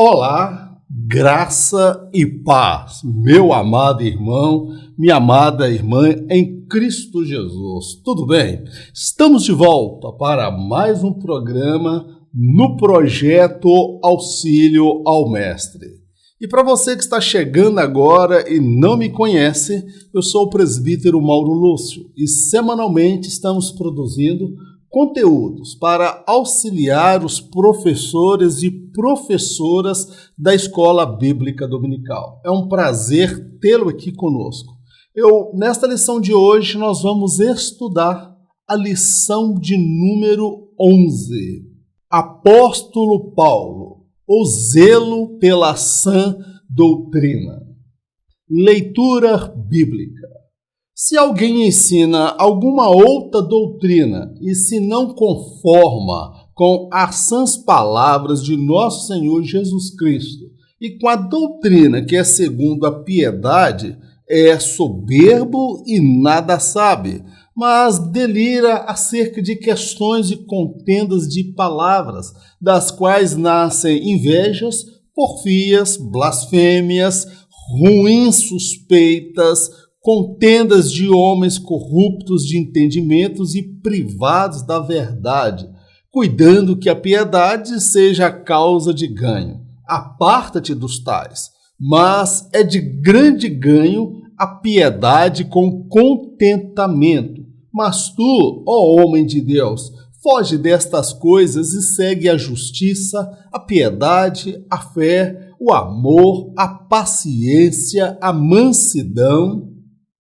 Olá, graça e paz, meu amado irmão, minha amada irmã em Cristo Jesus. Tudo bem? Estamos de volta para mais um programa no projeto Auxílio ao Mestre. E para você que está chegando agora e não me conhece, eu sou o presbítero Mauro Lúcio e semanalmente estamos produzindo conteúdos para auxiliar os professores e professoras da Escola Bíblica Dominical. É um prazer tê-lo aqui conosco. Nesta lição de hoje, nós vamos estudar a lição de número 11. Apóstolo Paulo, o zelo pela sã doutrina. Leitura bíblica. Se alguém ensina alguma outra doutrina e se não conforma com as sãs palavras de nosso Senhor Jesus Cristo e com a doutrina que é segundo a piedade, é soberbo e nada sabe, mas delira acerca de questões e contendas de palavras, das quais nascem invejas, porfias, blasfêmias, ruins suspeitas, contendas de homens corruptos de entendimentos e privados da verdade, cuidando que a piedade seja a causa de ganho. Aparta-te dos tais, mas é de grande ganho a piedade com contentamento. Mas tu, ó homem de Deus, foge destas coisas e segue a justiça, a piedade, a fé, o amor, a paciência, a mansidão.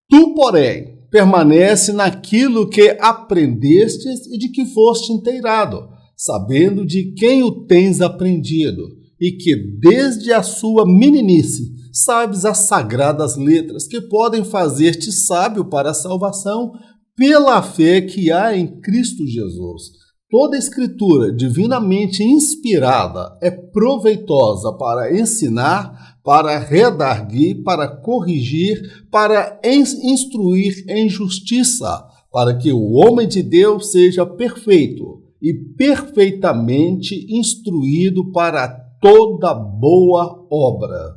Tu, porém, permanece naquilo que aprendestes e de que foste inteirado, sabendo de quem o tens aprendido, e que desde a sua meninice sabes as sagradas letras que podem fazer-te sábio para a salvação pela fé que há em Cristo Jesus. Toda escritura divinamente inspirada é proveitosa para ensinar, para redarguir, para corrigir, para instruir em justiça, para que o homem de Deus seja perfeito e perfeitamente instruído para toda boa obra.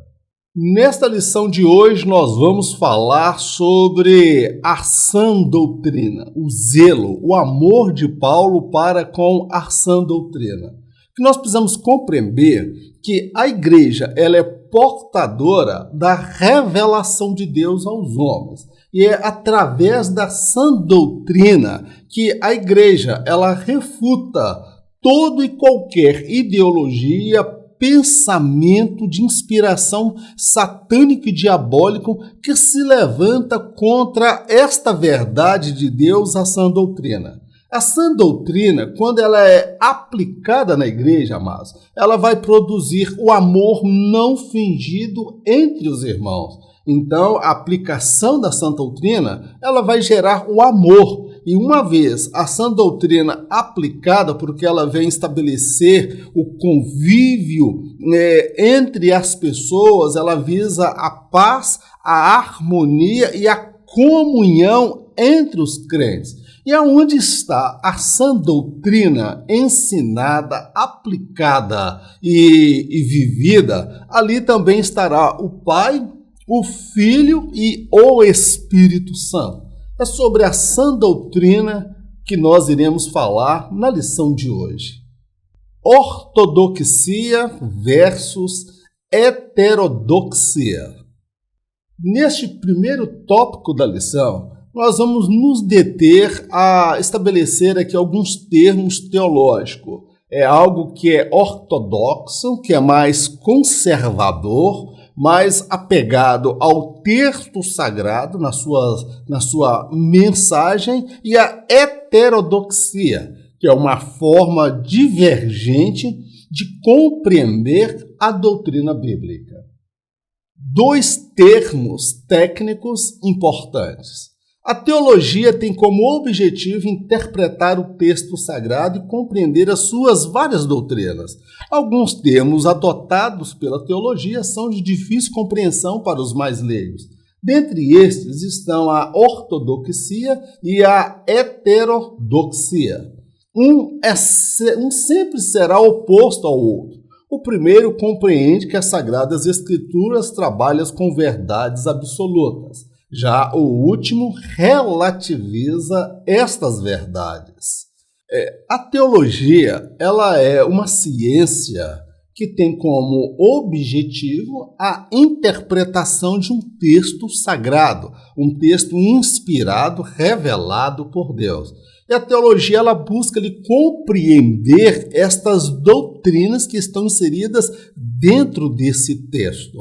Nesta lição de hoje, nós vamos falar sobre a sã doutrina, o zelo, o amor de Paulo para com a sã doutrina. Que nós precisamos compreender que a igreja ela é portadora da revelação de Deus aos homens. E é através da sã doutrina que a igreja ela refuta todo e qualquer ideologia, pensamento de inspiração satânico e diabólico que se levanta contra esta verdade de Deus, a sã doutrina. A sã doutrina, quando ela é aplicada na igreja, amados, ela vai produzir o amor não fingido entre os irmãos. Então, a aplicação da sã doutrina, ela vai gerar o amor. E uma vez a sã doutrina aplicada, porque ela vem estabelecer o convívio entre as pessoas, ela visa a paz, a harmonia e a comunhão entre os crentes. E aonde está a sã doutrina ensinada, aplicada e vivida, ali também estará o Pai, o Filho e o Espírito Santo. É sobre a sã doutrina que nós iremos falar na lição de hoje. Ortodoxia versus heterodoxia. Neste primeiro tópico da lição, nós vamos nos deter a estabelecer aqui alguns termos teológicos. É algo que é ortodoxo, que é mais conservador, mais apegado ao texto sagrado na sua mensagem, e a heterodoxia, que é uma forma divergente de compreender a doutrina bíblica. Dois termos técnicos importantes. A teologia tem como objetivo interpretar o texto sagrado e compreender as suas várias doutrinas. Alguns termos adotados pela teologia são de difícil compreensão para os mais leigos. Dentre estes estão a ortodoxia e a heterodoxia. Um sempre será oposto ao outro. O primeiro compreende que as Sagradas Escrituras trabalham com verdades absolutas. Já o último relativiza estas verdades. A teologia, ela é uma ciência que tem como objetivo a interpretação de um texto sagrado, um texto inspirado, revelado por Deus. E a teologia, ela busca compreender estas doutrinas que estão inseridas dentro desse texto.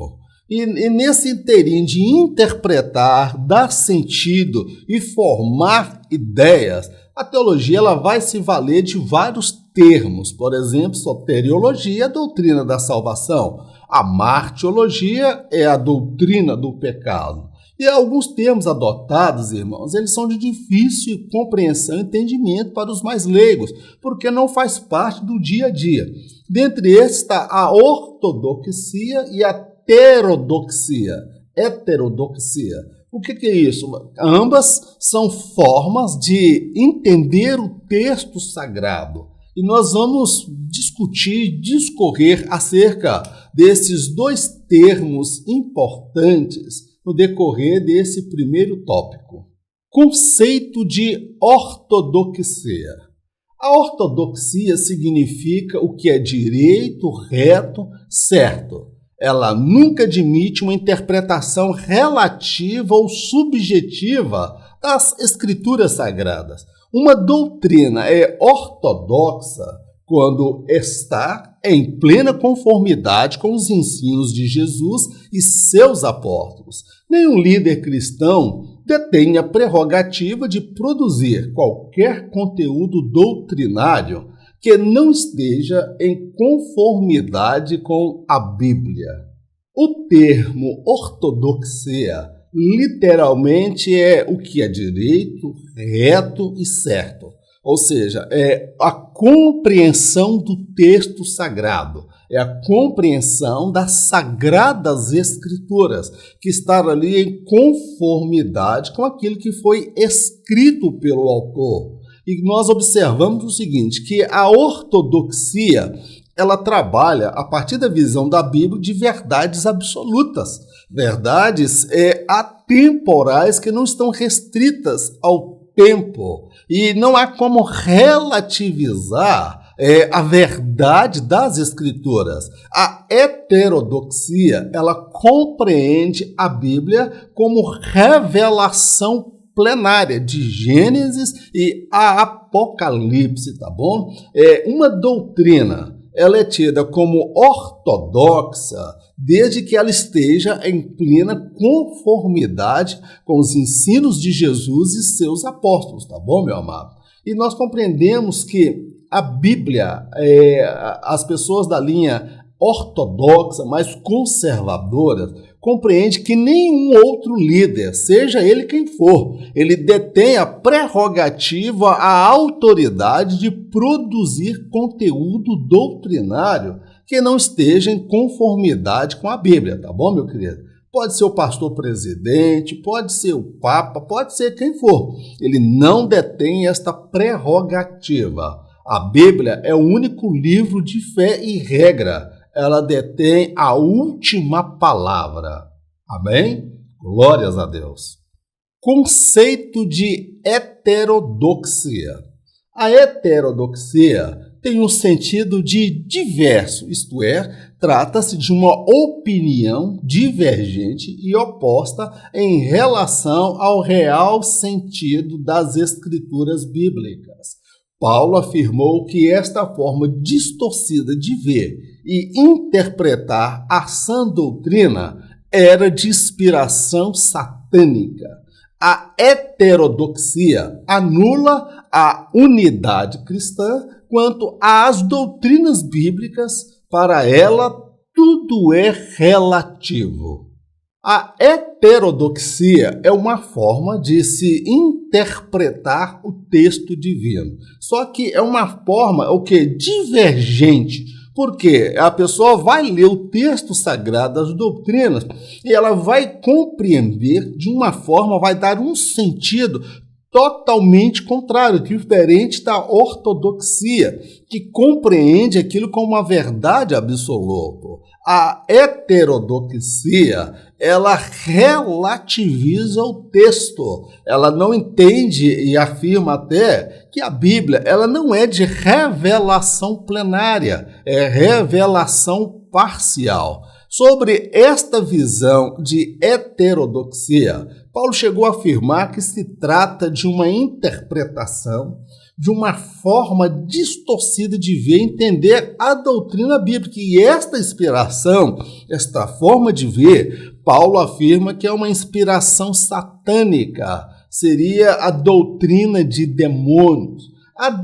E nesse inteirinho de interpretar, dar sentido e formar ideias, a teologia ela vai se valer de vários termos. Por exemplo, soteriologia é a doutrina da salvação. A martiologia é a doutrina do pecado. E alguns termos adotados, irmãos, eles são de difícil compreensão e entendimento para os mais leigos, porque não faz parte do dia a dia. Dentre esses está a ortodoxia e a heterodoxia. O que é isso? Ambas são formas de entender o texto sagrado. E nós vamos discorrer acerca desses dois termos importantes no decorrer desse primeiro tópico. Conceito de ortodoxia. A ortodoxia significa o que é direito, reto, certo. Ela nunca admite uma interpretação relativa ou subjetiva das escrituras sagradas. Uma doutrina é ortodoxa quando está em plena conformidade com os ensinos de Jesus e seus apóstolos. Nenhum líder cristão detém a prerrogativa de produzir qualquer conteúdo doutrinário que não esteja em conformidade com a Bíblia. O termo ortodoxia literalmente é o que é direito, reto e certo. Ou seja, é a compreensão do texto sagrado, é a compreensão das sagradas escrituras, que está ali em conformidade com aquilo que foi escrito pelo autor. E nós observamos o seguinte, que a ortodoxia, ela trabalha a partir da visão da Bíblia de verdades absolutas, verdades atemporais que não estão restritas ao tempo. E não há como relativizar a verdade das Escrituras. A heterodoxia, ela compreende a Bíblia como revelação plenária de Gênesis e a Apocalipse, tá bom? Uma doutrina, ela é tida como ortodoxa desde que ela esteja em plena conformidade com os ensinos de Jesus e seus apóstolos, tá bom, meu amado? E nós compreendemos que a Bíblia, as pessoas da linha ortodoxa, mais conservadora, compreende que nenhum outro líder, seja ele quem for, ele detém a prerrogativa, a autoridade de produzir conteúdo doutrinário que não esteja em conformidade com a Bíblia, tá bom, meu querido? Pode ser o pastor presidente, pode ser o papa, pode ser quem for. Ele não detém esta prerrogativa. A Bíblia é o único livro de fé e regra. Ela detém a última palavra. Amém? Glórias a Deus. Conceito de heterodoxia. A heterodoxia tem um sentido de diverso, isto é, trata-se de uma opinião divergente e oposta em relação ao real sentido das escrituras bíblicas. Paulo afirmou que esta forma distorcida de ver e interpretar a sã doutrina era de inspiração satânica. A heterodoxia anula a unidade cristã quanto às doutrinas bíblicas, para ela tudo é relativo. A heterodoxia é uma forma de se interpretar o texto divino. Só que é uma forma divergente, porque a pessoa vai ler o texto sagrado das doutrinas e ela vai compreender de uma forma, vai dar um sentido totalmente contrário, diferente da ortodoxia, que compreende aquilo como uma verdade absoluta. A heterodoxia, ela relativiza o texto. Ela não entende e afirma até que a Bíblia ela não é de revelação plenária, é revelação parcial. Sobre esta visão de heterodoxia, Paulo chegou a afirmar que se trata de uma interpretação, de uma forma distorcida de ver e entender a doutrina bíblica. E esta inspiração, esta forma de ver, Paulo afirma que é uma inspiração satânica, seria a doutrina de demônios.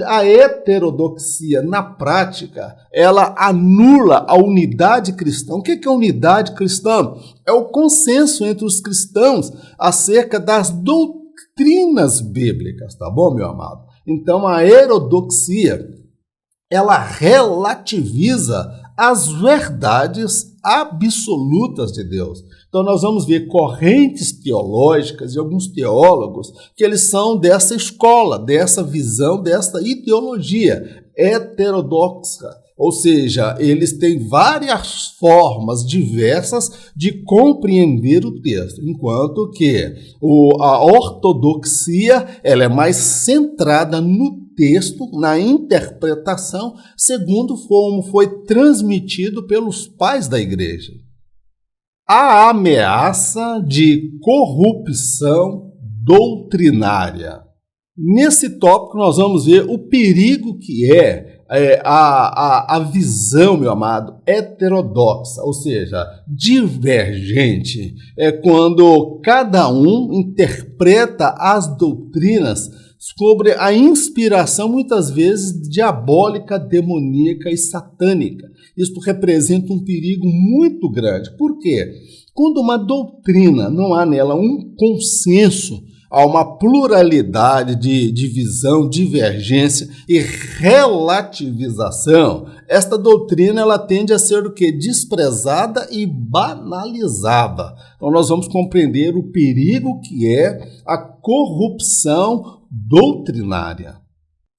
A heterodoxia, na prática, ela anula a unidade cristã. O que é a unidade cristã? É o consenso entre os cristãos acerca das doutrinas bíblicas, tá bom, meu amado? Então, a heterodoxia, ela relativiza as verdades absolutas de Deus. Então, nós vamos ver correntes teológicas e alguns teólogos que eles são dessa escola, dessa visão, dessa ideologia heterodoxa. Ou seja, eles têm várias formas diversas de compreender o texto, enquanto que a ortodoxia ela é mais centrada no texto, na interpretação, segundo como foi transmitido pelos pais da igreja. A ameaça de corrupção doutrinária. Nesse tópico nós vamos ver o perigo que é a visão, meu amado, heterodoxa, ou seja, divergente. É quando cada um interpreta as doutrinas sobre a inspiração, muitas vezes, diabólica, demoníaca e satânica. Isso representa um perigo muito grande. Por quê? Quando uma doutrina não há nela um consenso, há uma pluralidade de visão, divergência e relativização, esta doutrina ela tende a ser o quê? Desprezada e banalizada. Então nós vamos compreender o perigo que é a corrupção doutrinária.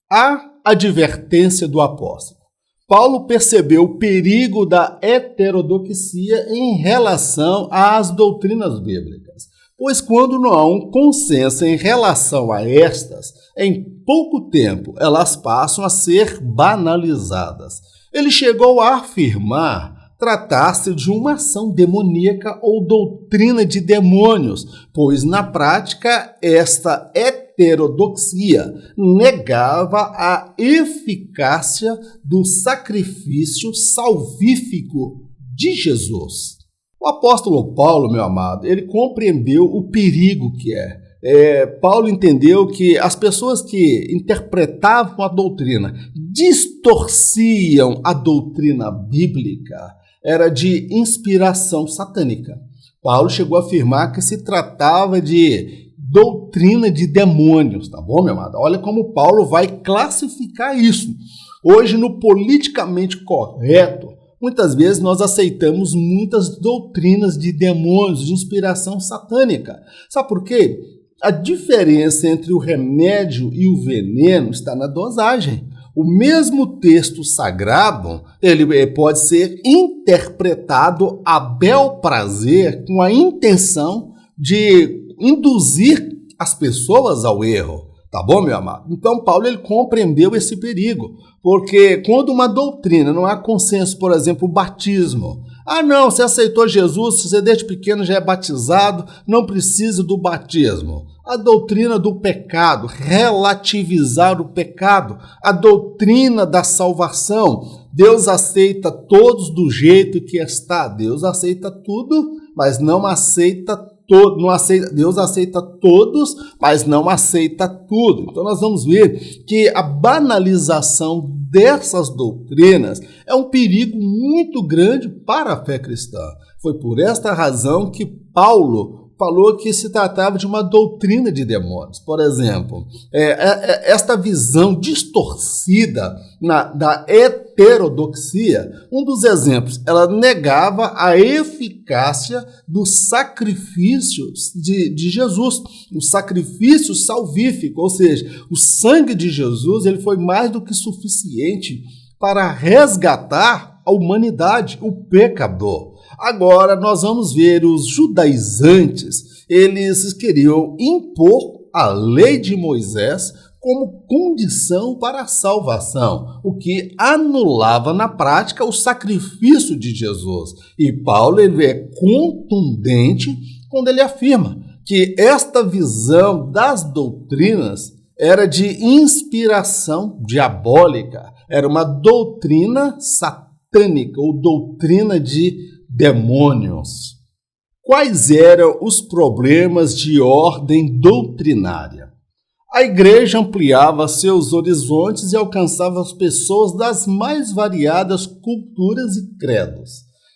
A advertência do apóstolo. Paulo percebeu o perigo da heterodoxia em relação às doutrinas bíblicas, pois quando não há um consenso em relação a estas, em pouco tempo elas passam a ser banalizadas. Ele chegou a afirmar tratar-se de uma ação demoníaca ou doutrina de demônios, pois na prática esta heterodoxia negava a eficácia do sacrifício salvífico de Jesus. O apóstolo Paulo, meu amado, ele compreendeu o perigo que Paulo entendeu que as pessoas que interpretavam a doutrina, distorciam a doutrina bíblica, era de inspiração satânica. Paulo chegou a afirmar que se tratava de doutrina de demônios, tá bom, meu amado? Olha como Paulo vai classificar isso. Hoje, no politicamente correto, muitas vezes nós aceitamos muitas doutrinas de demônios, de inspiração satânica. Sabe por quê? A diferença entre o remédio e o veneno está na dosagem. O mesmo texto sagrado, ele pode ser interpretado a bel prazer com a intenção de induzir as pessoas ao erro. Tá bom, meu amado? Então, Paulo ele compreendeu esse perigo, porque quando uma doutrina não há consenso, por exemplo, o batismo. Ah, não, você aceitou Jesus, você desde pequeno já é batizado, não precisa do batismo. A doutrina do pecado, relativizar o pecado. A doutrina da salvação. Deus aceita todos do jeito que está. Deus aceita tudo, mas não aceita todo. Deus aceita todos, mas não aceita tudo. Então nós vamos ver que a banalização dessas doutrinas é um perigo muito grande para a fé cristã. Foi por esta razão que Paulo falou que se tratava de uma doutrina de demônios. Por exemplo, esta visão distorcida da heterodoxia, um dos exemplos, ela negava a eficácia dos sacrifícios de Jesus, o sacrifício salvífico, ou seja, o sangue de Jesus ele foi mais do que suficiente para resgatar a humanidade, o pecador. Agora, nós vamos ver os judaizantes, eles queriam impor a lei de Moisés como condição para a salvação, o que anulava na prática o sacrifício de Jesus. E Paulo ele é contundente quando ele afirma que esta visão das doutrinas era de inspiração diabólica, era uma doutrina satânica ou doutrina de demônios. Quais eram os problemas de ordem doutrinária? A igreja ampliava seus horizontes e alcançava as pessoas das mais variadas culturas e credos.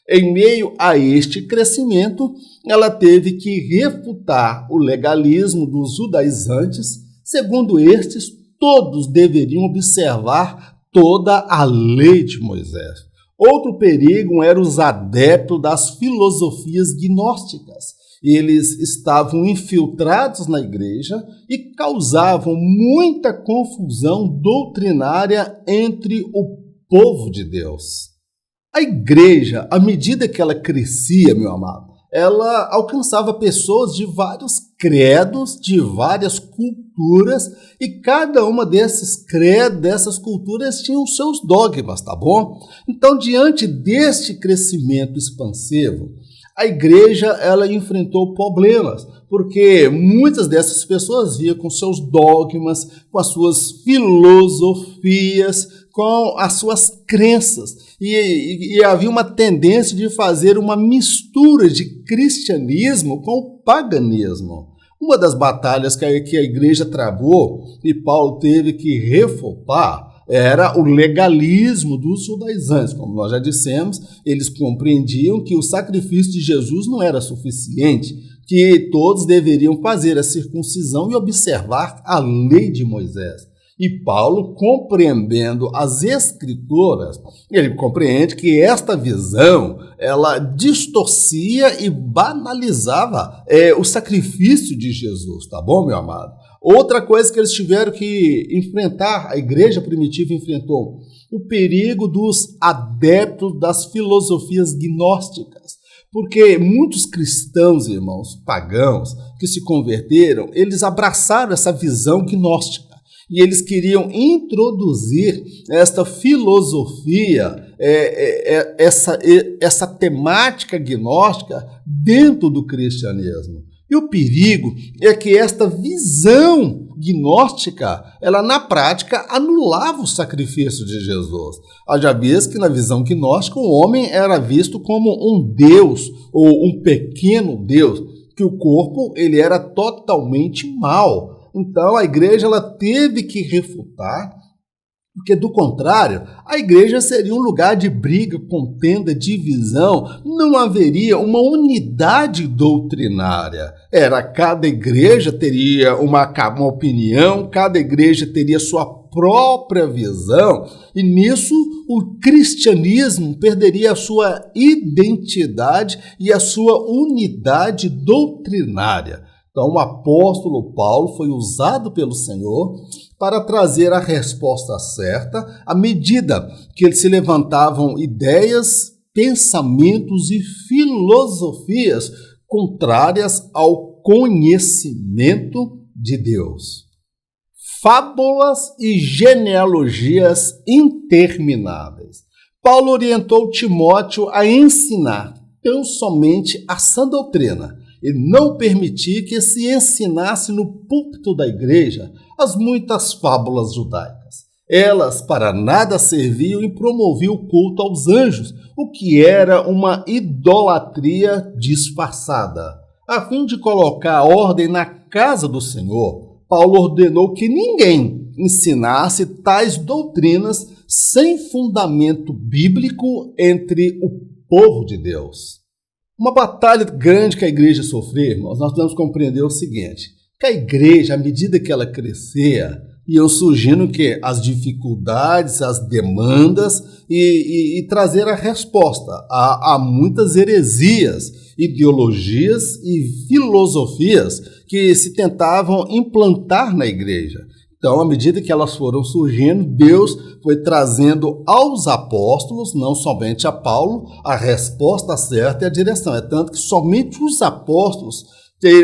Em meio a este crescimento, ela teve que refutar o legalismo dos judaizantes. Segundo estes, todos deveriam observar toda a lei de Moisés. Outro perigo eram os adeptos das filosofias gnósticas. Eles estavam infiltrados na igreja e causavam muita confusão doutrinária entre o povo de Deus. A igreja, à medida que ela crescia, meu amado, ela alcançava pessoas de vários credos, de várias culturas, e cada uma desses credos, dessas culturas, tinham seus dogmas, tá bom? Então, diante deste crescimento expansivo, a igreja ela enfrentou problemas, porque muitas dessas pessoas vinham com seus dogmas, com as suas filosofias, com as suas crenças. E havia uma tendência de fazer uma mistura de cristianismo com o paganismo. Uma das batalhas que a igreja travou e Paulo teve que refutar era o legalismo dos judaizantes. Como nós já dissemos, eles compreendiam que o sacrifício de Jesus não era suficiente, que todos deveriam fazer a circuncisão e observar a lei de Moisés. E Paulo, compreendendo as escrituras, ele compreende que esta visão, ela distorcia e banalizava o sacrifício de Jesus, tá bom, meu amado? Outra coisa que eles tiveram que enfrentar, a igreja primitiva enfrentou, o perigo dos adeptos das filosofias gnósticas. Porque muitos cristãos, irmãos, pagãos, que se converteram, eles abraçaram essa visão gnóstica. E eles queriam introduzir esta filosofia, essa temática gnóstica dentro do cristianismo. E o perigo é que esta visão gnóstica, ela na prática anulava o sacrifício de Jesus. Haja vista que na visão gnóstica o homem era visto como um Deus ou um pequeno Deus, que o corpo ele era totalmente mau. Então, a igreja ela teve que refutar, porque, do contrário, a igreja seria um lugar de briga, contenda, divisão, não haveria uma unidade doutrinária. Cada igreja teria uma opinião, cada igreja teria sua própria visão, e nisso o cristianismo perderia a sua identidade e a sua unidade doutrinária. Então, o apóstolo Paulo foi usado pelo Senhor para trazer a resposta certa à medida que eles se levantavam ideias, pensamentos e filosofias contrárias ao conhecimento de Deus. Fábulas e genealogias intermináveis. Paulo orientou Timóteo a ensinar tão somente a sã doutrina, e não permitir que se ensinasse no púlpito da igreja as muitas fábulas judaicas. Elas para nada serviam e promoviam o culto aos anjos, o que era uma idolatria disfarçada. A fim de colocar ordem na casa do Senhor, Paulo ordenou que ninguém ensinasse tais doutrinas sem fundamento bíblico entre o povo de Deus. Uma batalha grande que a igreja sofreu, irmãos, nós devemos compreender o seguinte, que a igreja, à medida que ela crescia, iam surgindo que as dificuldades, as demandas e trazer a resposta a muitas heresias, ideologias e filosofias que se tentavam implantar na igreja. Então, à medida que elas foram surgindo, Deus foi trazendo aos apóstolos, não somente a Paulo, a resposta certa e a direção. É tanto que somente os apóstolos,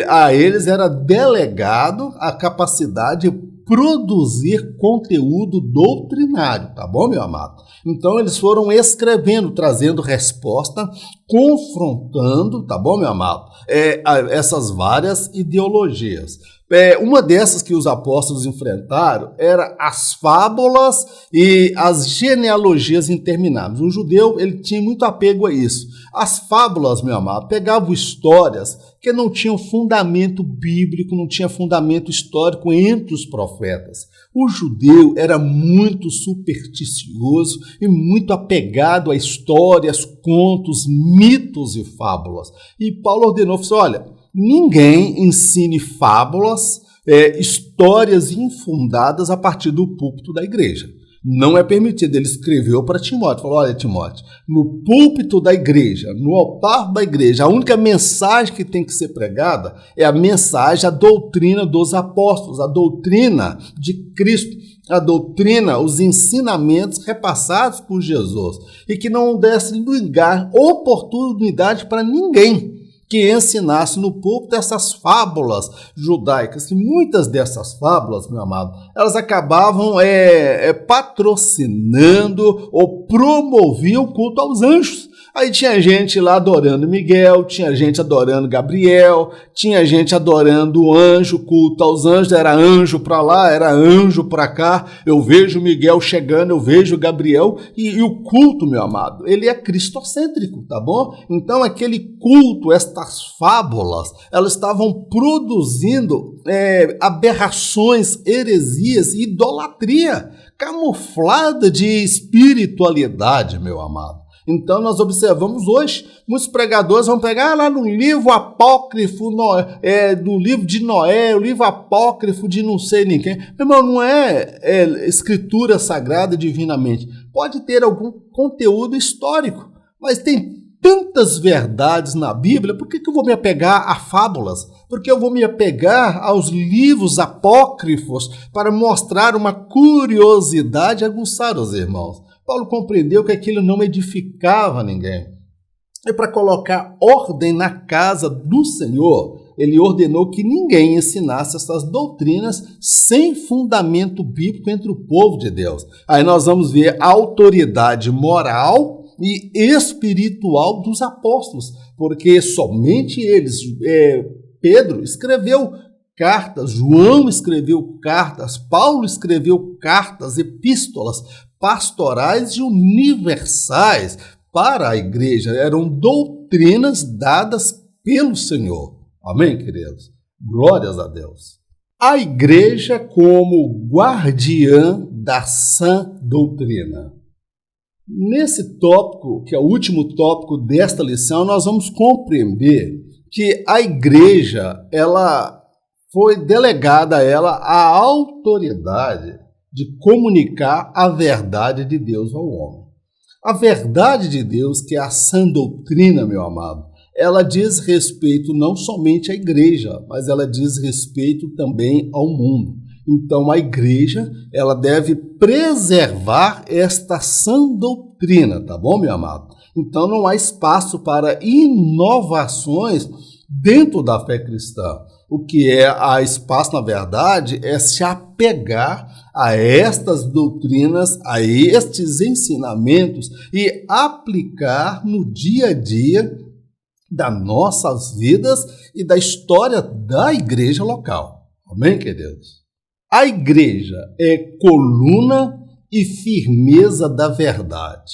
a eles era delegado a capacidade de produzir conteúdo doutrinário, tá bom, meu amado? Então, eles foram escrevendo, trazendo resposta, confrontando, tá bom, meu amado? Essas várias ideologias. Uma dessas que os apóstolos enfrentaram era as fábulas e as genealogias intermináveis. O judeu, ele tinha muito apego a isso. As fábulas, meu amado, pegavam histórias que não tinham fundamento bíblico, não tinha fundamento histórico entre os profetas. O judeu era muito supersticioso e muito apegado a histórias, contos, mitos e fábulas. E Paulo ordenou, falou assim, olha, ninguém ensine fábulas, histórias infundadas a partir do púlpito da igreja. Não é permitido. Ele escreveu para Timóteo, falou, olha, Timóteo, no púlpito da igreja, no altar da igreja, a única mensagem que tem que ser pregada é a mensagem, a doutrina dos apóstolos, a doutrina de Cristo, a doutrina, os ensinamentos repassados por Jesus, e que não desse lugar, oportunidade para ninguém que ensinasse no púlpito essas fábulas judaicas, que muitas dessas fábulas, meu amado, elas acabavam patrocinando ou promoviam o culto aos anjos. Aí tinha gente lá adorando Miguel, tinha gente adorando Gabriel, tinha gente adorando o anjo, culto aos anjos, era anjo para lá, era anjo para cá, eu vejo Miguel chegando, eu vejo Gabriel, e o culto, meu amado, ele é cristocêntrico, tá bom? Então aquele culto, estas fábulas, elas estavam produzindo aberrações, heresias, idolatria, camuflada de espiritualidade, meu amado. Então, nós observamos hoje, muitos pregadores vão pegar lá no livro apócrifo, do livro de Noé, o livro apócrifo de não sei nem quem. Meu irmão, não é escritura sagrada divinamente. Pode ter algum conteúdo histórico, mas tem tantas verdades na Bíblia, por que eu vou me apegar a fábulas? Porque eu vou me apegar aos livros apócrifos para mostrar uma curiosidade e aguçar os irmãos. Paulo compreendeu que aquilo não edificava ninguém. E para colocar ordem na casa do Senhor, ele ordenou que ninguém ensinasse essas doutrinas sem fundamento bíblico entre o povo de Deus. Aí nós vamos ver a autoridade moral e espiritual dos apóstolos, porque somente eles, Pedro escreveu cartas, João escreveu cartas, Paulo escreveu cartas, epístolas pastorais e universais para a igreja. Eram doutrinas dadas pelo Senhor. Amém, queridos? Glórias a Deus. A igreja como guardiã da sã doutrina. Nesse tópico, que é o último tópico desta lição, nós vamos compreender que a igreja, ela foi delegada a ela a autoridade de comunicar a verdade de Deus ao homem. A verdade de Deus, que é a sã doutrina, meu amado, ela diz respeito não somente à igreja, mas ela diz respeito também ao mundo. Então, a igreja, ela deve preservar esta sã doutrina, tá bom, meu amado? Então, não há espaço para inovações dentro da fé cristã. O que há espaço, na verdade, é se apegar a estas doutrinas, a estes ensinamentos e aplicar no dia a dia das nossas vidas e da história da igreja local. Amém, queridos? A igreja é coluna e firmeza da verdade.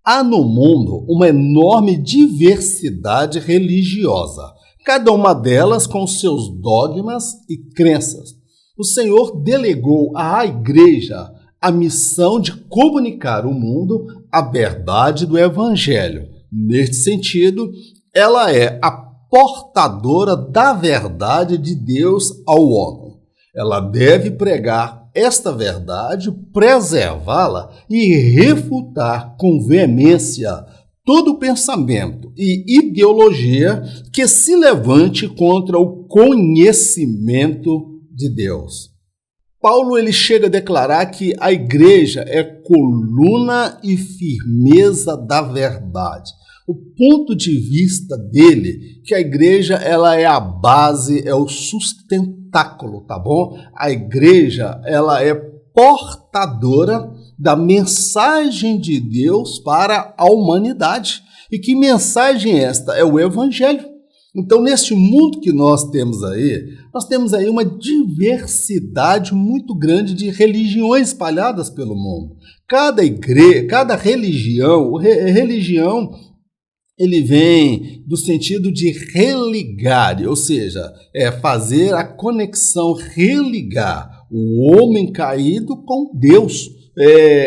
Há no mundo uma enorme diversidade religiosa, cada uma delas com seus dogmas e crenças. O Senhor delegou à igreja a missão de comunicar ao mundo a verdade do Evangelho. Neste sentido, ela é a portadora da verdade de Deus ao homem. Ela deve pregar esta verdade, preservá-la e refutar com veemência todo pensamento e ideologia que se levante contra o conhecimento de Deus. Paulo ele chega a declarar que a igreja é coluna e firmeza da verdade. O ponto de vista dele, que a igreja ela é a base, é o sustentáculo, tá bom? A igreja ela é portadora da mensagem de Deus para a humanidade. E que mensagem é esta? É o Evangelho. Então, neste mundo que nós temos aí uma diversidade muito grande de religiões espalhadas pelo mundo. Cada religião, ele vem do sentido de religar, ou seja, fazer a conexão, religar o homem caído com Deus,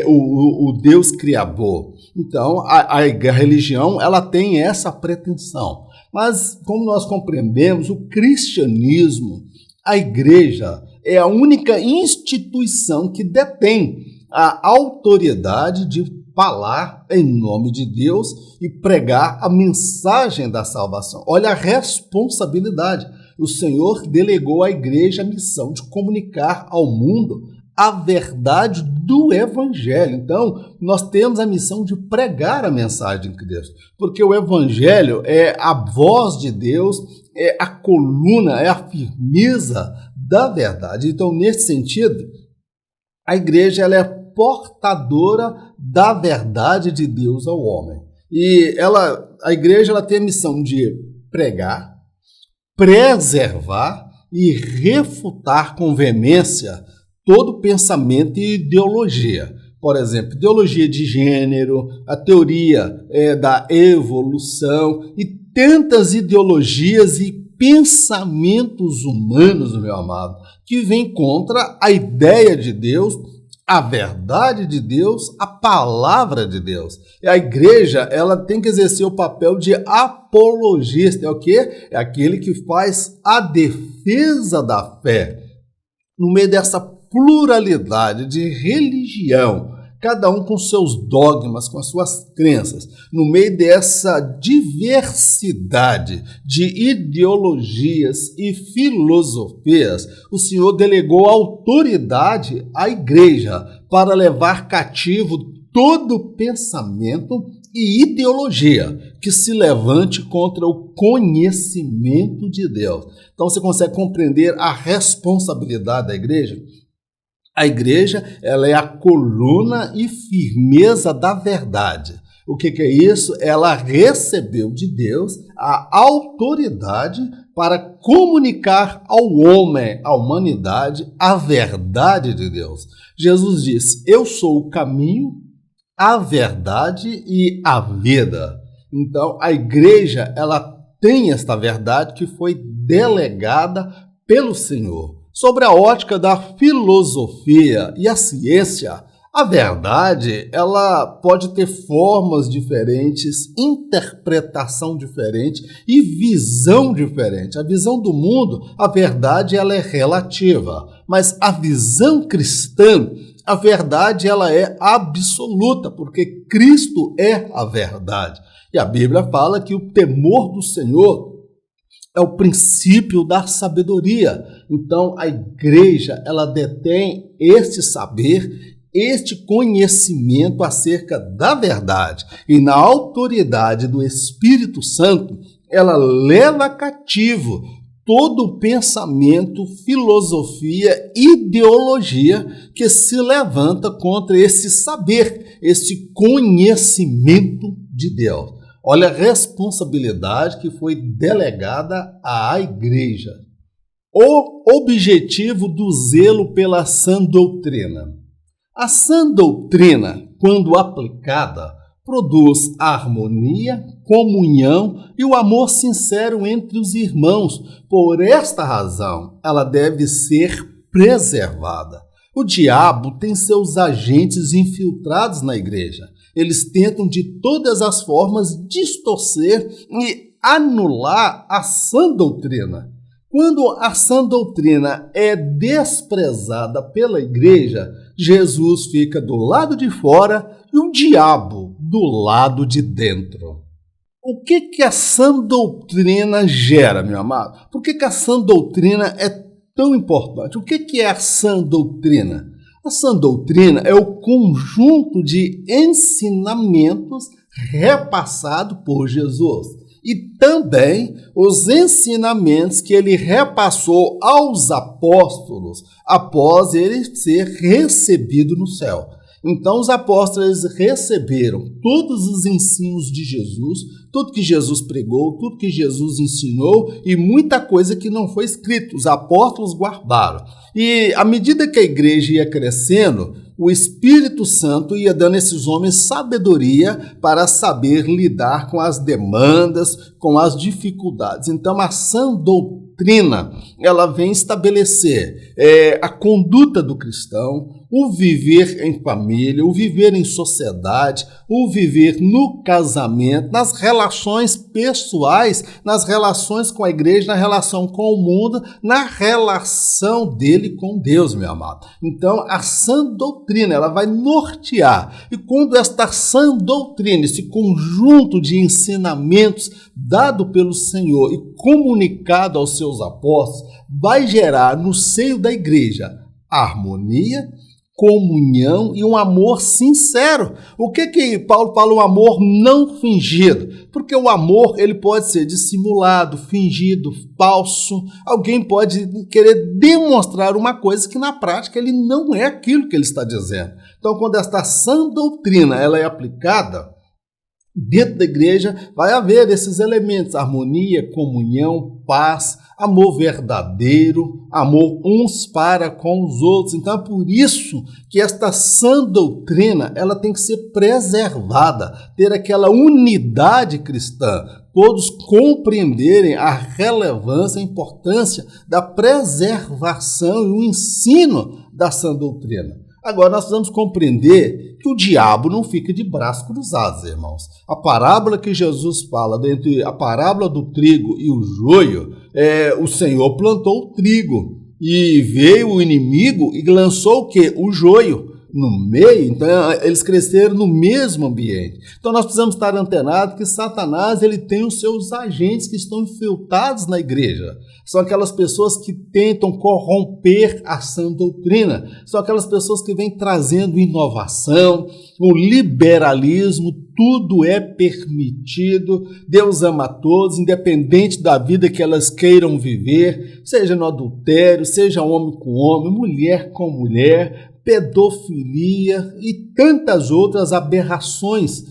o Deus criador. Então, a religião ela tem essa pretensão. Mas, como nós compreendemos, o cristianismo, a igreja, é a única instituição que detém a autoridade de falar em nome de Deus e pregar a mensagem da salvação. Olha a responsabilidade. O Senhor delegou à igreja a missão de comunicar ao mundo a verdade do Evangelho. Então, nós temos a missão de pregar a mensagem de Deus, porque o Evangelho é a voz de Deus, é a coluna, é a firmeza da verdade. Então, nesse sentido, a igreja ela é portadora da verdade de Deus ao homem. E a igreja ela tem a missão de pregar, preservar e refutar com veemência todo pensamento e ideologia. Por exemplo, ideologia de gênero, a teoria da evolução e tantas ideologias e pensamentos humanos, meu amado, que vêm contra a ideia de Deus, a verdade de Deus, a palavra de Deus. E a igreja, ela tem que exercer o papel de apologista. É o quê? É aquele que faz a defesa da fé. No meio dessa pluralidade de religião, cada um com seus dogmas, com as suas crenças, no meio dessa diversidade de ideologias e filosofias, o Senhor delegou autoridade à igreja para levar cativo todo pensamento e ideologia que se levante contra o conhecimento de Deus. Então você consegue compreender a responsabilidade da igreja? A igreja ela é a coluna e firmeza da verdade. O que é isso? Ela recebeu de Deus a autoridade para comunicar ao homem, à humanidade, a verdade de Deus. Jesus disse: eu sou o caminho, a verdade e a vida. Então, a igreja ela tem esta verdade que foi delegada pelo Senhor. Sobre a ótica da filosofia e a ciência, a verdade ela pode ter formas diferentes, interpretação diferente e visão diferente. A visão do mundo, a verdade ela é relativa, mas a visão cristã, a verdade ela é absoluta, porque Cristo é a verdade. E a Bíblia fala que o temor do Senhor é o princípio da sabedoria. Então, a igreja, ela detém este saber, este conhecimento acerca da verdade. E na autoridade do Espírito Santo, ela leva cativo todo o pensamento, filosofia, ideologia que se levanta contra esse saber, esse conhecimento de Deus. Olha a responsabilidade que foi delegada à igreja. O objetivo do zelo pela sã doutrina. A sã doutrina, quando aplicada, produz harmonia, comunhão e o amor sincero entre os irmãos. Por esta razão, ela deve ser preservada. O diabo tem seus agentes infiltrados na igreja. Eles tentam de todas as formas distorcer e anular a sã doutrina. Quando a sã doutrina é desprezada pela igreja, Jesus fica do lado de fora e o diabo do lado de dentro. O que a sã doutrina gera, meu amado? Por que a sã doutrina é tão importante? O que é a sã doutrina? A sã doutrina é o conjunto de ensinamentos repassados por Jesus. E também os ensinamentos que ele repassou aos apóstolos após ele ser recebido no céu. Então os apóstolos receberam todos os ensinos de Jesus, tudo que Jesus pregou, tudo que Jesus ensinou e muita coisa que não foi escrito, os apóstolos guardaram. E à medida que a igreja ia crescendo, o Espírito Santo ia dando a esses homens sabedoria para saber lidar com as demandas, com as dificuldades. Então, a sã doutrina, ela vem estabelecer a conduta do cristão, o viver em família, o viver em sociedade, o viver no casamento, nas relações pessoais, nas relações com a igreja, na relação com o mundo, na relação dele com Deus, meu amado. Então, a sã doutrina, ela vai nortear. E quando esta sã doutrina, esse conjunto de ensinamentos dado pelo Senhor e comunicado aos seus apóstolos, vai gerar no seio da igreja harmonia, comunhão e um amor sincero. O que Paulo fala? Um amor não fingido. Porque o amor ele pode ser dissimulado, fingido, falso. Alguém pode querer demonstrar uma coisa que na prática ele não é aquilo que ele está dizendo. Então, quando esta sã doutrina ela é aplicada dentro da igreja, vai haver esses elementos: harmonia, comunhão, paz, amor verdadeiro, amor uns para com os outros. Então é por isso que esta sã doutrina ela tem que ser preservada, ter aquela unidade cristã, todos compreenderem a relevância, a importância da preservação e o ensino da sã doutrina. Agora, nós precisamos compreender que o diabo não fica de braços cruzados, irmãos. A parábola que Jesus fala, entre a parábola do trigo e o joio, o Senhor plantou o trigo e veio o inimigo e lançou o quê? O joio no meio. Então, eles cresceram no mesmo ambiente. Então, nós precisamos estar antenados que Satanás ele tem os seus agentes que estão infiltrados na igreja. São aquelas pessoas que tentam corromper a sã doutrina. São aquelas pessoas que vêm trazendo inovação, o liberalismo, tudo é permitido. Deus ama a todos, independente da vida que elas queiram viver, seja no adultério, seja homem com homem, mulher com mulher, pedofilia e tantas outras aberrações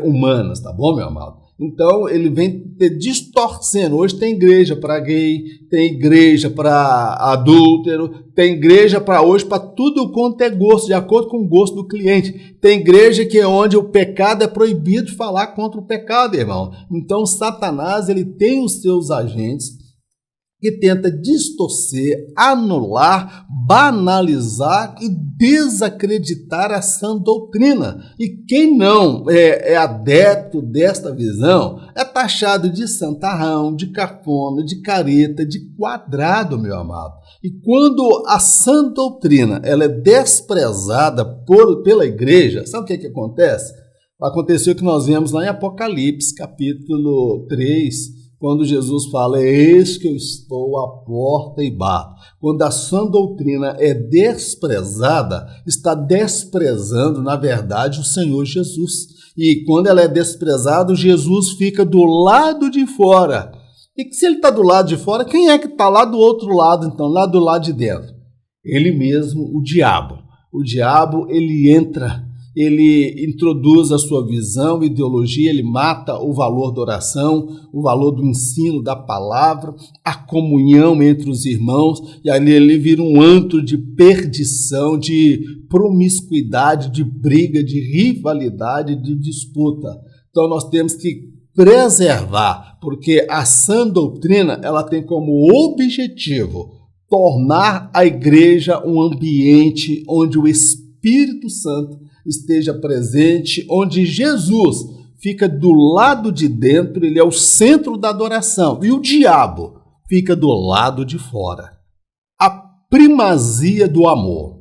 humanas, tá bom, meu amado? Então, ele vem distorcendo. Hoje tem igreja para gay, tem igreja para adúltero, tem igreja para hoje para tudo quanto é gosto, de acordo com o gosto do cliente. Tem igreja que é onde o pecado é proibido de falar contra o pecado, irmão. Então, Satanás ele tem os seus agentes que tenta distorcer, anular, banalizar e desacreditar a sã doutrina. E quem não é adepto desta visão é taxado de santarrão, de cafona, de careta, de quadrado, meu amado. E quando a sã doutrina ela é desprezada pela igreja, sabe o que acontece? Aconteceu o que nós vemos lá em Apocalipse, capítulo 3, quando Jesus fala: eis que eu estou à porta e bato. Quando a sã doutrina é desprezada, está desprezando, na verdade, o Senhor Jesus. E quando ela é desprezada, Jesus fica do lado de fora. E se ele está do lado de fora, quem é que está lá do outro lado, então, lá do lado de dentro? Ele mesmo, o diabo. O diabo, ele entra, ele introduz a sua visão, ideologia, ele mata o valor da oração, o valor do ensino da palavra, a comunhão entre os irmãos, e ali ele vira um antro de perdição, de promiscuidade, de briga, de rivalidade, de disputa. Então nós temos que preservar, porque a sã doutrina ela tem como objetivo tornar a igreja um ambiente onde o Espírito Santo esteja presente, onde Jesus fica do lado de dentro, ele é o centro da adoração, e o diabo fica do lado de fora. A primazia do amor.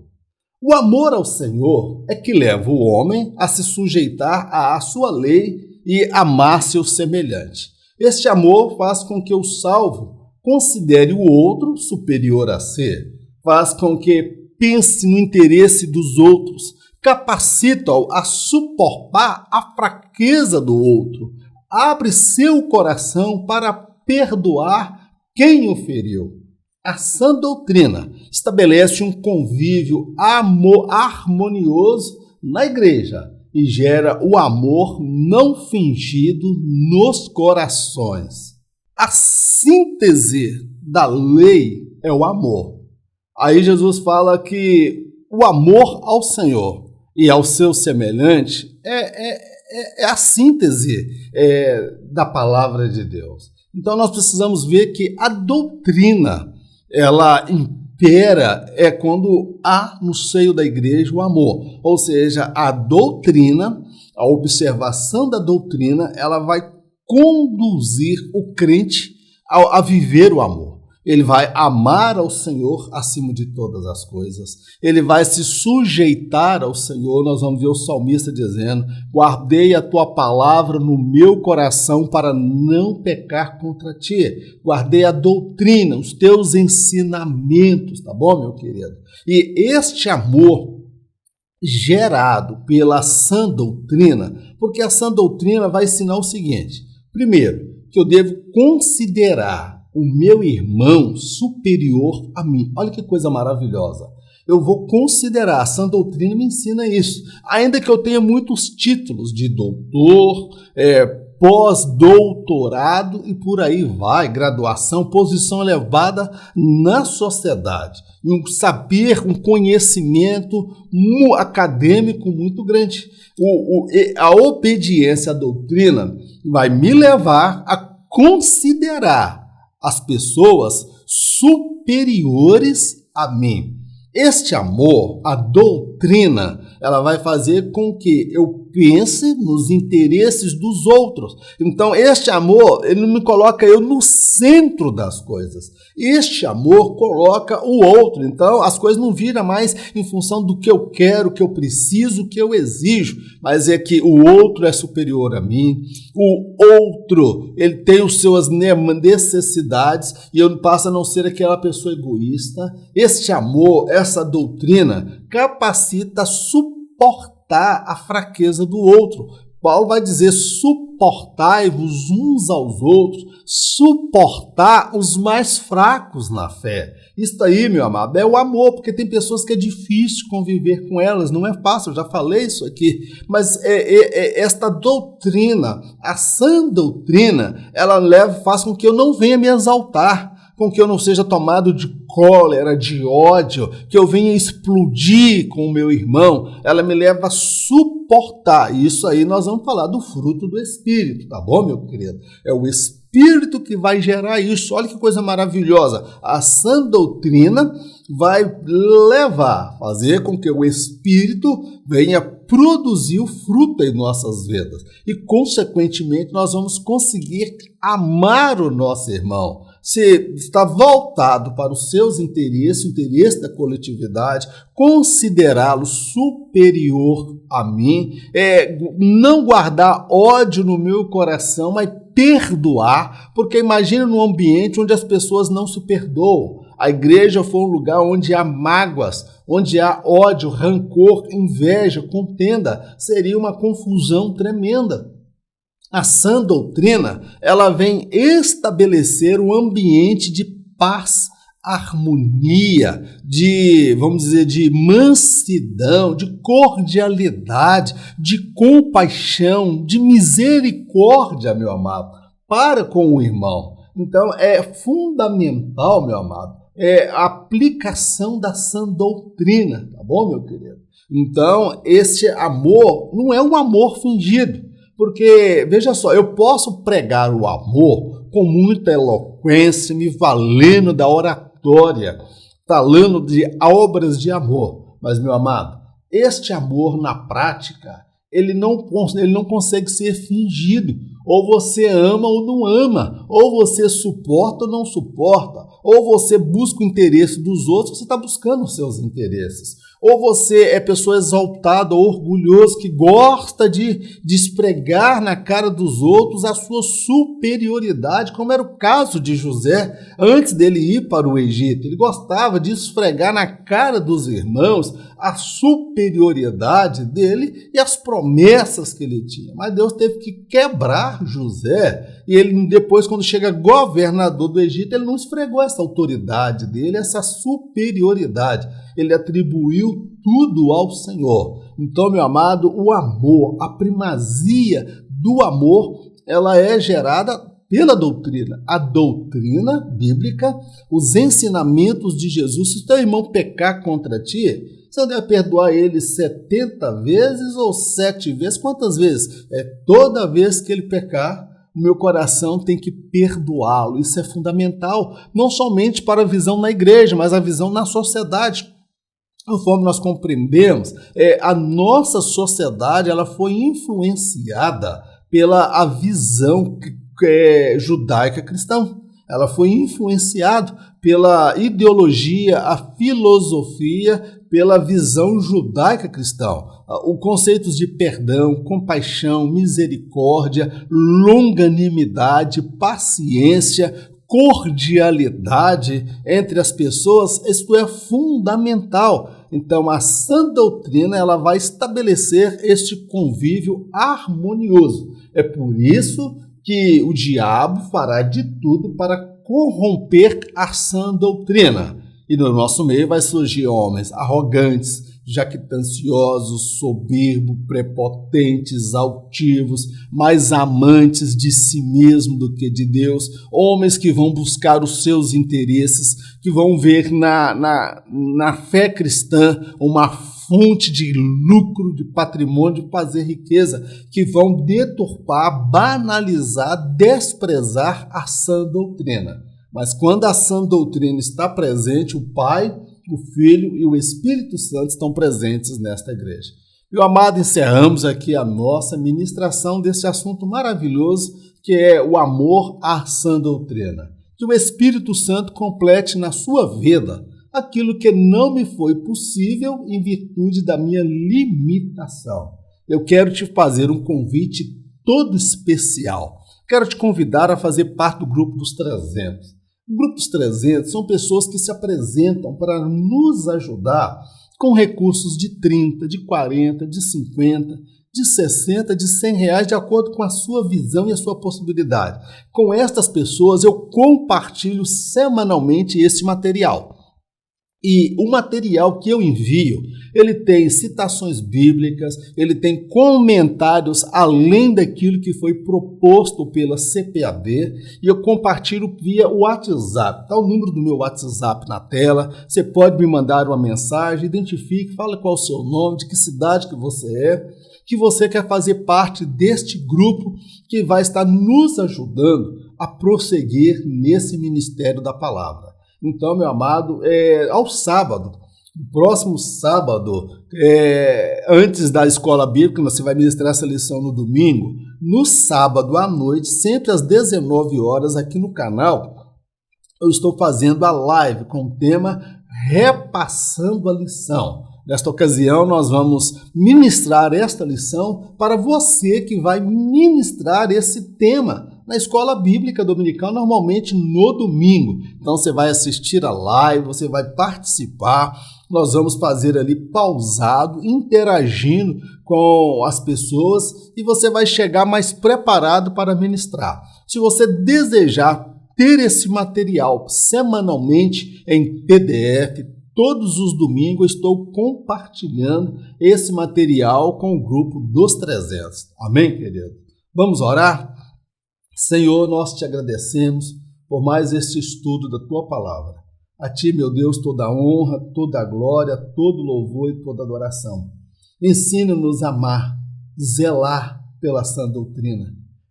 O amor ao Senhor é que leva o homem a se sujeitar à sua lei e amar seu semelhante. Este amor faz com que o salvo considere o outro superior a si, faz com que pense no interesse dos outros, capacita-o a suportar a fraqueza do outro, abre seu coração para perdoar quem o feriu. A sã doutrina estabelece um convívio harmonioso na igreja e gera o amor não fingido nos corações. A síntese da lei é o amor. Aí Jesus fala que o amor ao Senhor e ao seu semelhante é a síntese da palavra de Deus. Então nós precisamos ver que a doutrina, ela impera quando há no seio da igreja o amor. Ou seja, a doutrina, a observação da doutrina, ela vai conduzir o crente a viver o amor. Ele vai amar ao Senhor acima de todas as coisas. Ele vai se sujeitar ao Senhor. Nós vamos ver o salmista dizendo: guardei a tua palavra no meu coração para não pecar contra ti. Guardei a doutrina, os teus ensinamentos, tá bom, meu querido? E este amor gerado pela sã doutrina, porque a sã doutrina vai ensinar o seguinte: primeiro, que eu devo considerar o meu irmão superior a mim. Olha que coisa maravilhosa. Eu vou considerar, a sã doutrina me ensina isso. Ainda que eu tenha muitos títulos de doutor, pós-doutorado e por aí vai, graduação, posição elevada na sociedade. Um saber, um conhecimento acadêmico muito grande. A obediência à doutrina vai me levar a considerar as pessoas superiores a mim. Este amor, a doutrina, ela vai fazer com que eu pense nos interesses dos outros. Então, este amor, ele não me coloca eu no centro das coisas. Este amor coloca o outro. Então, as coisas não viram mais em função do que eu quero, o que eu preciso, o que eu exijo, mas é que o outro é superior a mim. O outro, ele tem as suas necessidades e eu passo a não ser aquela pessoa egoísta. Este amor, essa doutrina, capacita a suportar a fraqueza do outro. Paulo vai dizer: suportai-vos uns aos outros, suportar os mais fracos na fé. Isso aí, meu amado, é o amor, porque tem pessoas que é difícil conviver com elas, não é fácil, eu já falei isso aqui, mas esta doutrina, a sã doutrina, ela faz com que eu não venha me exaltar, com que eu não seja tomado de cólera, de ódio, que eu venha explodir com o meu irmão. Ela me leva a suportar. Isso aí nós vamos falar do fruto do Espírito, tá bom, meu querido? É o Espírito que vai gerar isso. Olha que coisa maravilhosa. A sã doutrina vai fazer com que o Espírito venha produzir o fruto em nossas vidas. E, consequentemente, nós vamos conseguir amar o nosso irmão. Se está voltado para os seus interesses, o interesse da coletividade, considerá-lo superior a mim, não guardar ódio no meu coração, mas perdoar, porque imagina num ambiente onde as pessoas não se perdoam. A igreja foi um lugar onde há mágoas, onde há ódio, rancor, inveja, contenda. Seria uma confusão tremenda. A sã doutrina, ela vem estabelecer um ambiente de paz, harmonia, vamos dizer, de mansidão, de cordialidade, de compaixão, de misericórdia, meu amado, para com o irmão. Então, é fundamental, meu amado, a aplicação da sã doutrina, tá bom, meu querido? Então, esse amor não é um amor fingido. Porque, veja só, eu posso pregar o amor com muita eloquência, me valendo da oratória, falando de obras de amor. Mas, meu amado, este amor na prática, ele não consegue ser fingido. Ou você ama ou não ama, ou você suporta ou não suporta, ou você busca o interesse dos outros, ou você está buscando os seus interesses. Ou você é pessoa exaltada, orgulhoso, que gosta de esfregar na cara dos outros a sua superioridade, como era o caso de José antes dele ir para o Egito. Ele gostava de esfregar na cara dos irmãos a superioridade dele e as promessas que ele tinha. Mas Deus teve que quebrar José, e ele depois, quando chega governador do Egito, ele não esfregou essa autoridade dele, essa superioridade. Ele atribuiu tudo ao Senhor. Então, meu amado, o amor, a primazia do amor, ela é gerada pela doutrina. A doutrina bíblica, os ensinamentos de Jesus. Se o teu irmão pecar contra ti, você deve perdoar ele 70 vezes ou 7 vezes? Quantas vezes? Toda vez que ele pecar, o meu coração tem que perdoá-lo. Isso é fundamental, não somente para a visão na igreja, mas a visão na sociedade. Conforme nós compreendemos, a nossa sociedade ela foi influenciada pela visão judaica cristã. Ela foi influenciada pela ideologia, a filosofia, pela visão judaica cristã. Os conceitos de perdão, compaixão, misericórdia, longanimidade, paciência, cordialidade entre as pessoas, isto é fundamental. Então, a sã doutrina ela vai estabelecer este convívio harmonioso. É por isso que o diabo fará de tudo para corromper a sã doutrina. E no nosso meio vai surgir homens arrogantes, jactanciosos, soberbos, prepotentes, altivos, mais amantes de si mesmo do que de Deus, homens que vão buscar os seus interesses, que vão ver na fé cristã uma fonte de lucro, de patrimônio, de fazer riqueza, que vão deturpar, banalizar, desprezar a sã doutrina. Mas quando a sã doutrina está presente, o Pai, o Filho e o Espírito Santo estão presentes nesta igreja. Meu amado, encerramos aqui a nossa ministração desse assunto maravilhoso que é o amor à sã doutrina. Que o Espírito Santo complete na sua vida aquilo que não me foi possível em virtude da minha limitação. Eu quero te fazer um convite todo especial. Quero te convidar a fazer parte do Grupo dos 300. O Grupo dos 300 são pessoas que se apresentam para nos ajudar com recursos de 30, de 40, de 50, de 60, de 100 reais, de acordo com a sua visão e a sua possibilidade. Com estas pessoas eu compartilho semanalmente esse material. E o material que eu envio, ele tem citações bíblicas, ele tem comentários além daquilo que foi proposto pela CPAD, e eu compartilho via WhatsApp. Está o número do meu WhatsApp na tela, você pode me mandar uma mensagem, identifique, fala qual é o seu nome, de que cidade que você quer fazer parte deste grupo que vai estar nos ajudando a prosseguir nesse ministério da palavra. Então, meu amado, ao sábado, no próximo sábado, antes da escola bíblica, você vai ministrar essa lição no domingo, no sábado à noite, sempre às 19 horas, aqui no canal, eu estou fazendo a live com o tema Repassando a Lição. Nesta ocasião, nós vamos ministrar esta lição para você que vai ministrar esse tema na escola bíblica dominical, normalmente no domingo. Então, você vai assistir a live, você vai participar, nós vamos fazer ali pausado, interagindo com as pessoas e você vai chegar mais preparado para ministrar. Se você desejar ter esse material semanalmente em PDF, todos os domingos eu estou compartilhando esse material com o grupo dos 300. Amém, querido? Vamos orar? Senhor, nós te agradecemos por mais este estudo da tua palavra. A ti, meu Deus, toda a honra, toda a glória, todo louvor e toda adoração. Ensina-nos a amar, zelar pela sã doutrina.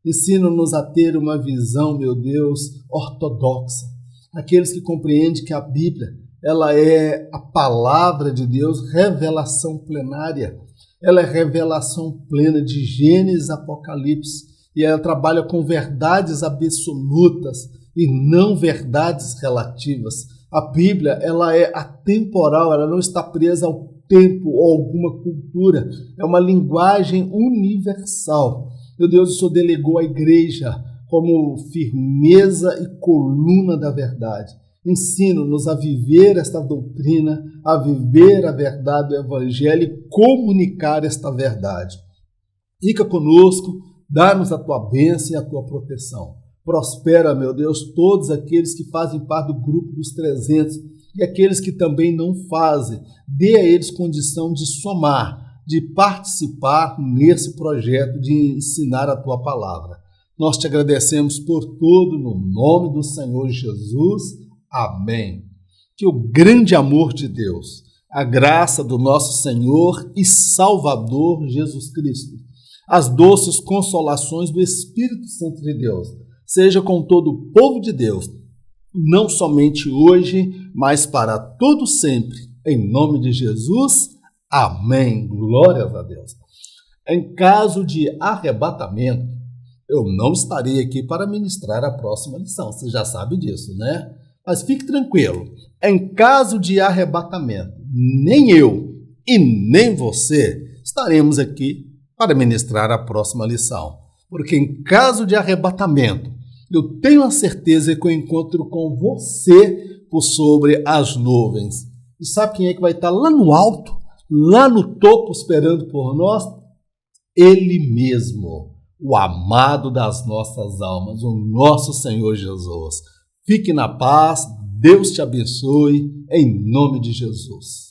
Ensina-nos a ter uma visão, meu Deus, ortodoxa. Aqueles que compreendem que a Bíblia ela é a palavra de Deus, revelação plenária. Ela é revelação plena de Gênesis, Apocalipse, e ela trabalha com verdades absolutas e não verdades relativas. A Bíblia, ela é atemporal, ela não está presa ao tempo ou alguma cultura. É uma linguagem universal. Meu Deus, o Senhor delegou a igreja como firmeza e coluna da verdade. Ensina-nos a viver esta doutrina, a viver a verdade do Evangelho e comunicar esta verdade. Fica conosco, dá-nos a tua bênção e a tua proteção. Prospera, meu Deus, todos aqueles que fazem parte do grupo dos 300 e aqueles que também não fazem. Dê a eles condição de somar, de participar nesse projeto de ensinar a tua palavra. Nós te agradecemos por tudo, no nome do Senhor Jesus. Amém. Que o grande amor de Deus, a graça do nosso Senhor e Salvador Jesus Cristo, as doces consolações do Espírito Santo de Deus, seja com todo o povo de Deus, não somente hoje, mas para todo sempre. Em nome de Jesus, amém. Glórias a Deus. Em caso de arrebatamento, eu não estarei aqui para ministrar a próxima lição. Você já sabe disso, né? Mas fique tranquilo. Em caso de arrebatamento, nem eu e nem você estaremos aqui para ministrar a próxima lição. Porque em caso de arrebatamento, eu tenho a certeza que eu encontro com você por sobre as nuvens. E sabe quem é que vai estar lá no alto, lá no topo, esperando por nós? Ele mesmo, o amado das nossas almas, o nosso Senhor Jesus. Fique na paz, Deus te abençoe, em nome de Jesus.